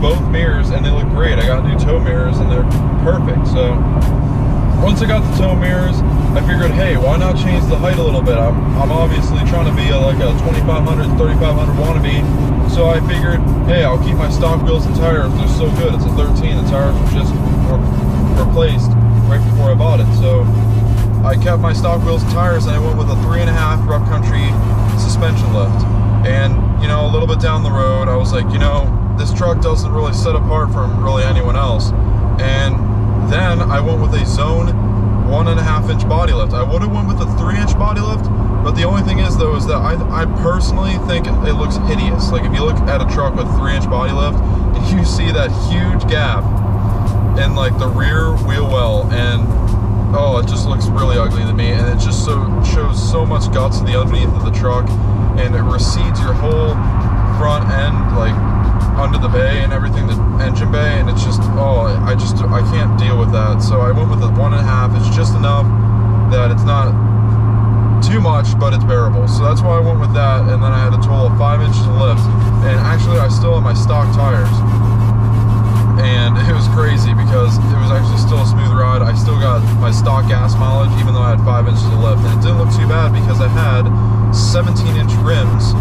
both mirrors and they look great. I got new tow mirrors and they're perfect. So once I got the tow mirrors, I figured, hey, why not change the height a little bit? I'm obviously trying to be like a 2500, 3500 wannabe. So I figured, hey, I'll keep my stock wheels and tires. They're so good. It's a 13. The tires were just replaced right before I bought it. So I kept my stock wheels and tires and I went with a 3.5 rough country suspension lift. And, you know, a little bit down the road, I was like, you know, this truck doesn't really set apart from really anyone else. And then I went with a Zone 1.5-inch body lift. I would have went with a 3-inch body lift, but the only thing is though is that I personally think it looks hideous. Like if you look at a truck with 3-inch body lift and you see that huge gap in like the rear wheel well, and oh, it just looks really ugly to me, and it just shows so much guts to the underneath of the truck, and it recedes your whole front end like under the bay and everything, the engine bay, and it's just, oh, I can't deal with that. So I went with a 1.5. It's just enough that it's not too much, but it's bearable. So that's why I went with that. And then I had a total of 5 inches of lift, and actually I still have my stock tires, and it was crazy because it was actually still a smooth ride. I still got my stock gas mileage even though I had 5 inches of lift, and it didn't look too bad because I had 17-inch rims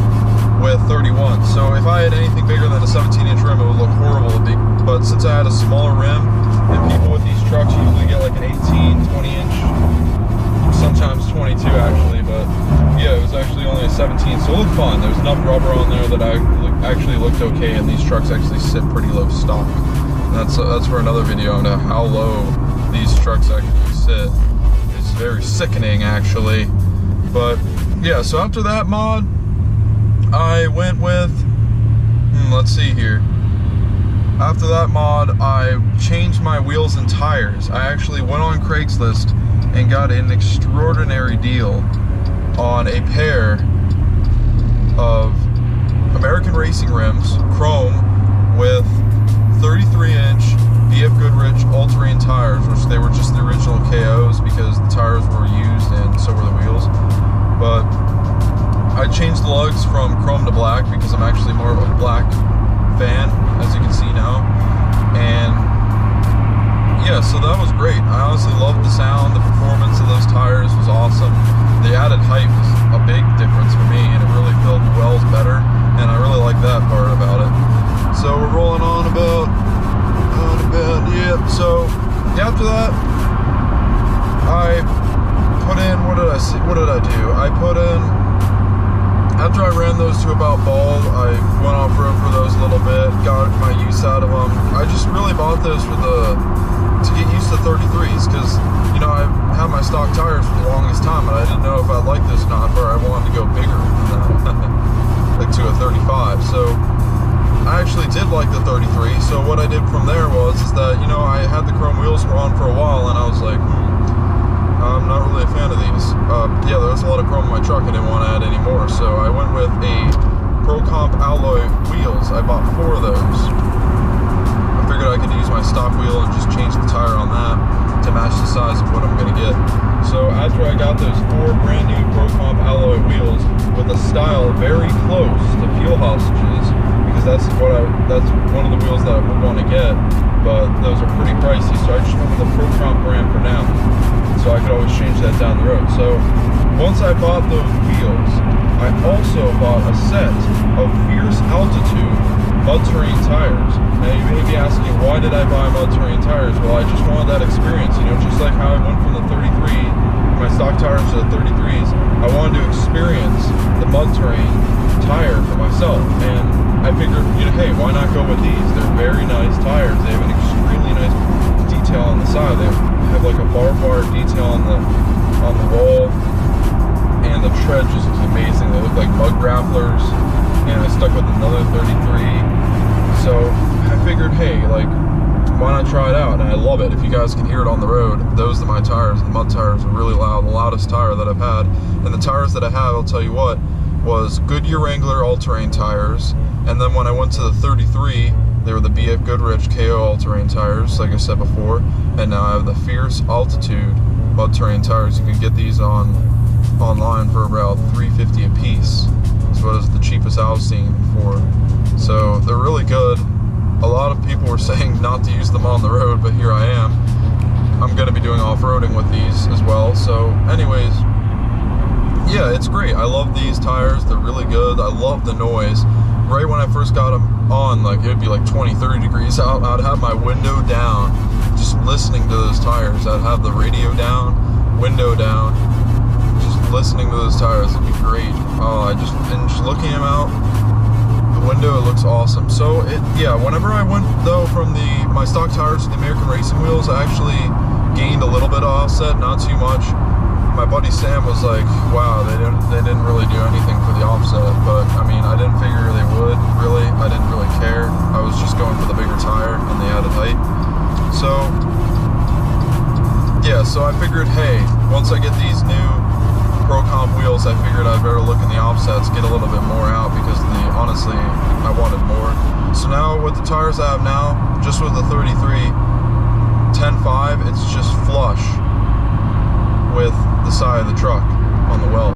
with 31. So if I had anything bigger than a 17-inch rim, it would look horrible. But since I had a smaller rim, and people with these trucks usually get like an 18, 20-inch, sometimes 22 actually, but yeah, it was actually only a 17, so it looked fun. There's enough rubber on there that I actually looked okay, and these trucks actually sit pretty low stock. And that's for another video on how low these trucks actually sit. It's very sickening actually. But yeah, so after that mod, I went with, let's see here. After that mod, I changed my wheels and tires. I actually went on Craigslist and got an extraordinary deal on a pair of American Racing rims, chrome, with 33-inch BF Goodrich all-terrain tires, which they were just the original KOs because the tires were used and so were the wheels. But I changed the lugs from chrome to black because I'm actually more of a black fan, as you can see now. And yeah, so that was great. I honestly loved the sound. The performance of those tires was awesome. The added height was a big difference for me, and it really filled the wells better, and I really like that part about it. So we're rolling on about, yeah. So after that, I put in, what did I do? I put in, after I ran those to about bald, I went off-road for those a little bit, got my use out of them. I just really bought those to get used to 33s, because, you know, I've had my stock tires for the longest time, and I didn't know if I'd like this or not, or I wanted to go bigger than that, like to a 35. So I actually did like the 33, so what I did from there was that, you know, I had the chrome wheels on for a while, and I was like, I'm not really a fan of these. Yeah, there was a lot of chrome in my truck. I didn't want to add any more, so I went with a Pro Comp alloy wheels. I bought 4 of those. I figured I could use my stock wheel and just change the tire on that to match the size of what I'm going to get. So after I got those 4 brand new Pro Comp alloy wheels with a style very close to Fuel Hostages, because that's one of the wheels that I would want to get, but those are pretty pricey, so I just went with the Pro Comp brand for now, so I could always change that down the road. So once I bought those wheels, I also bought a set of Fierce Altitude mud terrain tires. Now you may be asking, why did I buy mud terrain tires? Well, I just wanted that experience, you know, just like how I went from the 33, my stock tires to the 33s, I wanted to experience the mud terrain tire for myself, and I figured, you know, hey, why not go with these? They're very nice tires. They have an extremely nice detail on the side. They have like a barbed wire detail on the wall, and the tread just looks amazing. They look like mud grapplers, and I stuck with another 33. So I figured, hey, like, why not try it out? And I love it. If you guys can hear it on the road, those are my tires. The mud tires are really loud, the loudest tire that I've had. And the tires that I have, I'll tell you what, was Goodyear Wrangler all-terrain tires, and then when I went to the 33, they were the BF Goodrich KO all-terrain tires, like I said before, and now I have the Fierce Altitude mud terrain tires. You can get these online for about $3.50 a piece. That's what is the cheapest I was seeing them for. So they're really good, a lot of people were saying not to use them on the road, but here I am. I'm going to be doing off-roading with these as well. So anyways, yeah, it's great. I love these tires. They're really good. I love the noise. Right when I first got them on, like, it'd be like 20, 30 degrees out. I'd have my window down, just listening to those tires. I'd have the radio down, window down, just listening to those tires. It'd be great. And just looking them out the window, it looks awesome. So yeah, whenever I went though from my stock tires to the American Racing wheels, I actually gained a little bit of offset, not too much. My buddy Sam was like, wow, they didn't really do anything for the offset, but I mean, I didn't figure they would, really. I didn't really care. I was just going for the bigger tire and the added height. So yeah, so I figured, hey, once I get these new Pro Comp wheels, I figured I'd better look in the offsets, get a little bit more out, because honestly, I wanted more. So now with the tires I have now, just with the 33 10.5, it's just flush with the side of the truck on the weld.